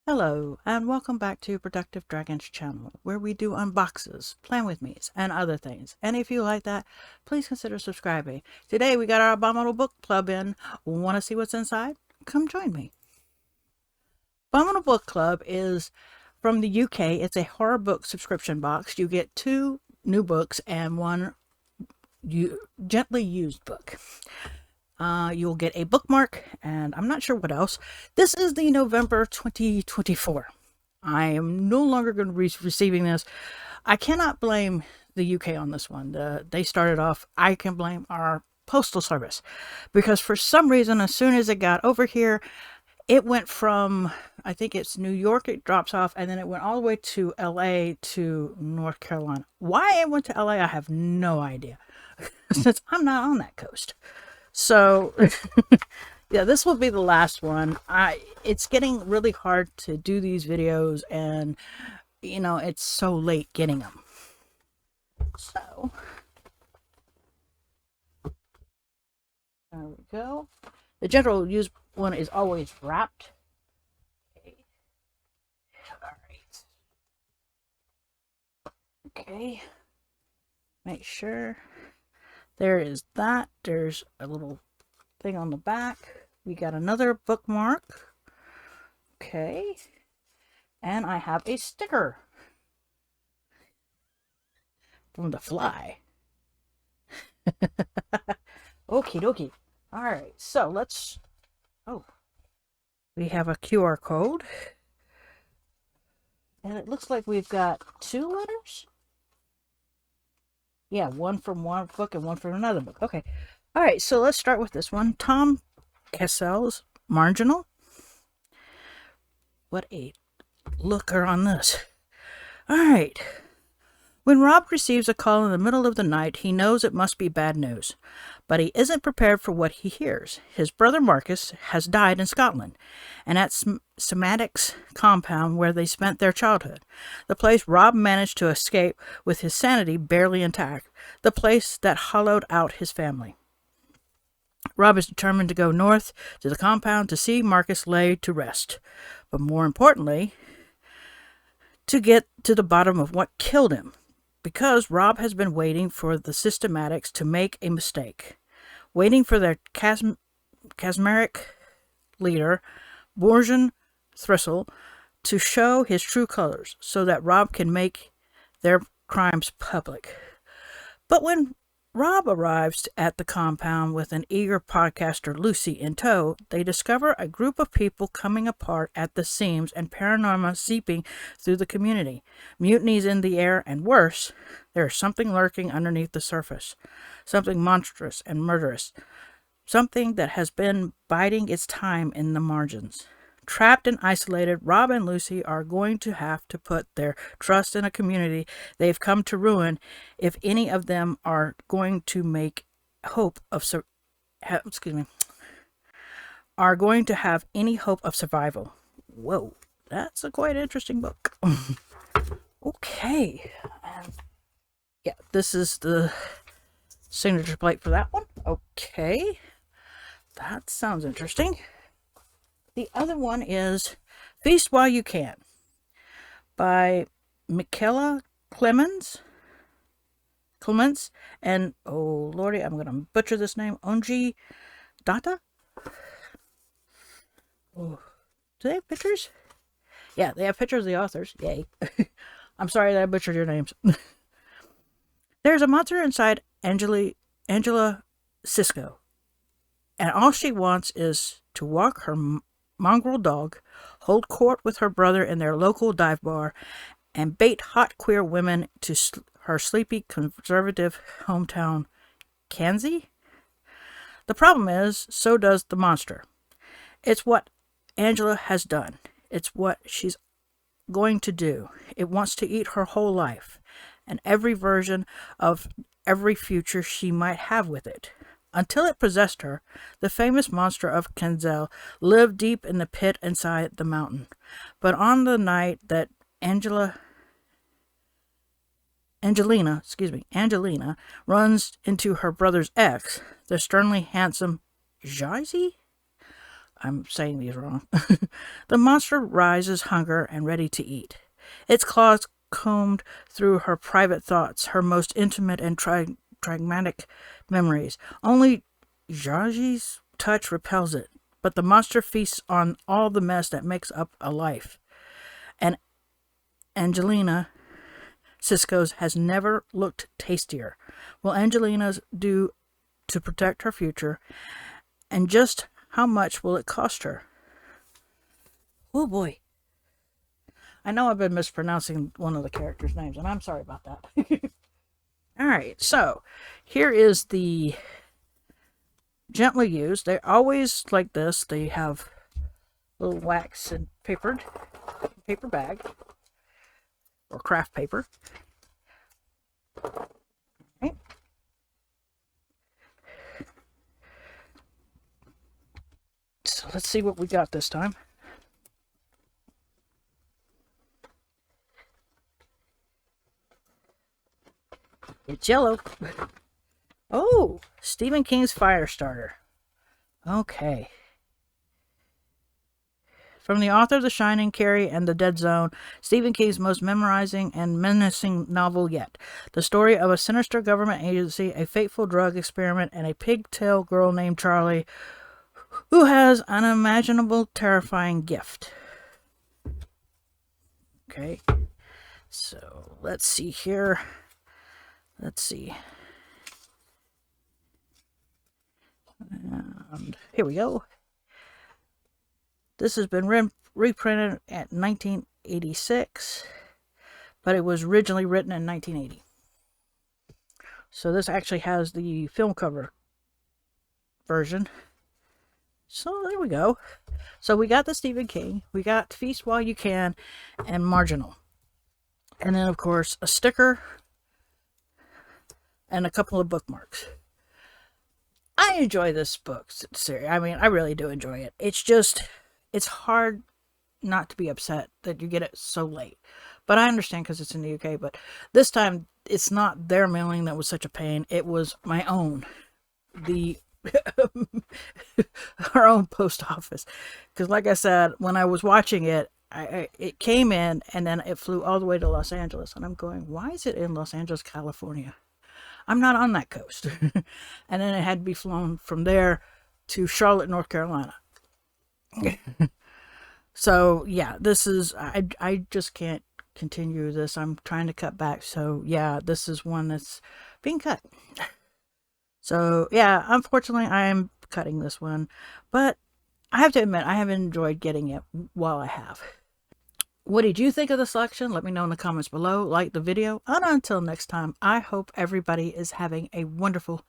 Hello, and welcome back to Productive Dragons channel, where we do unboxes, plan with me's, and other things. And if you like that, please consider subscribing. Today we got our Abominable Book Club in. Want to see what's inside? Come join me. Abominable Book Club is from the UK. It's a horror book subscription box. You get 2 new books and 1 gently used book. You'll get a bookmark, and I'm not sure what else. This is the November 2024. I am no longer going to be receiving this. I cannot blame the UK on this one. They started off. I can blame our postal service, because for some reason, as soon as it got over here, it went from, I think it's New York, it drops off, and then it went all the way to LA to North Carolina. Why it went to LA, I have no idea, since I'm not on that coast. So, yeah, this will be the last one. It's getting really hard to do these videos, and, you know, it's so late getting them. So, there we go. The general use one is always wrapped. Okay. All right. Okay. Make sure. There is that. There's a little thing on the back. We got another bookmark. Okay. And I have a sticker from the fly. Okie dokie. Alright, so let's... Oh. We have a QR code. And it looks like we've got 2 letters. Yeah, one from one book and one from another book. Okay. All right, so let's start with this one. Tom Cassell's Marginal. What a looker on this. All right. When Rob receives a call in the middle of the night, he knows it must be bad news. But he isn't prepared for what he hears. His brother Marcus has died in Scotland, and at Semantic's compound where they spent their childhood. The place Rob managed to escape with his sanity barely intact. The place that hollowed out his family. Rob is determined to go north to the compound to see Marcus laid to rest. But more importantly, to get to the bottom of what killed him. Because Rob has been waiting for the systematics to make a mistake. Waiting for their chasmeric leader, Borgen Thistle, to show his true colors so that Rob can make their crimes public. But when Rob arrives at the compound with an eager podcaster Lucy in tow, they discover a group of people coming apart at the seams and paranoia seeping through the community. Mutinies in the air, and worse, there is something lurking underneath the surface. Something monstrous and murderous. Something that has been biding its time in the margins. Trapped and isolated, Rob and Lucy are going to have to put their trust in a community they've come to ruin if any of them are going to make hope of are going to have any hope of survival. Whoa, that's a quite interesting book. Okay. Yeah, this is the signature plate for that one. Okay. That sounds interesting. The other one is Feast While You Can by Michaela Clemens and, oh lordy, I'm going to butcher this name, Onji Data. Oh, do they have pictures? Yeah, they have pictures of the authors. Yay. I'm sorry that I butchered your names. There's a monster inside Angela Cisco, and all she wants is to walk her mongrel dog, hold court with her brother in their local dive bar, and bait hot queer women to her sleepy conservative hometown, Kanzi. The problem is, so does the monster. It's what Angela has done. It's what she's going to do. It wants to eat her whole life, and every version of every future she might have with it. Until it possessed her, the famous monster of Kenzel lived deep in the pit inside the mountain. But on the night that Angelina runs into her brother's ex, the sternly handsome Jazi, I'm saying these wrong. The monster rises hunger and ready to eat. Its claws combed through her private thoughts, her most intimate and traumatic memories. Only Jaji's touch repels it, but the monster feasts on all the mess that makes up a life. And Angelina Cisco's has never looked tastier. Will Angelina's do to protect her future? And just how much will it cost her? Oh boy. I know I've been mispronouncing one of the characters' names, and I'm sorry about that. Alright, so here is the gently used. They're always like this. They have little wax and paper bag or craft paper. Right. So let's see what we got this time. It's yellow. Oh, Stephen King's Firestarter. Okay. From the author of The Shining, Carrie, and The Dead Zone, Stephen King's most memorizing and menacing novel yet. The story of a sinister government agency, a fateful drug experiment, and a pigtail girl named Charlie who has an unimaginable, terrifying gift. Okay. So, let's see here. Let's see. And here we go. This has been reprinted at 1986, but it was originally written in 1980. So this actually has the film cover version. So there we go. So we got the Stephen King, we got Feast While You Can, and Marginal. And then, of course, a sticker and a couple of bookmarks. I enjoy this book series. I mean, I really do enjoy it. It's just, it's hard not to be upset that you get it so late. But I understand because it's in the UK. But this time, it's not their mailing that was such a pain. It was my own. Our own post office. Because like I said, when I was watching it, it came in and then it flew all the way to Los Angeles. And I'm going, why is it in Los Angeles, California? I'm not on that coast. And then it had to be flown from there to Charlotte, North Carolina. So, yeah, this is, I just can't continue this. I'm trying to cut back. So, yeah, this is one that's being cut. So, yeah, unfortunately, I'm cutting this one. But I have to admit, I have enjoyed getting it while I have. What did you think of the selection? Let me know in the comments below. Like the video. And until next time, I hope everybody is having a wonderful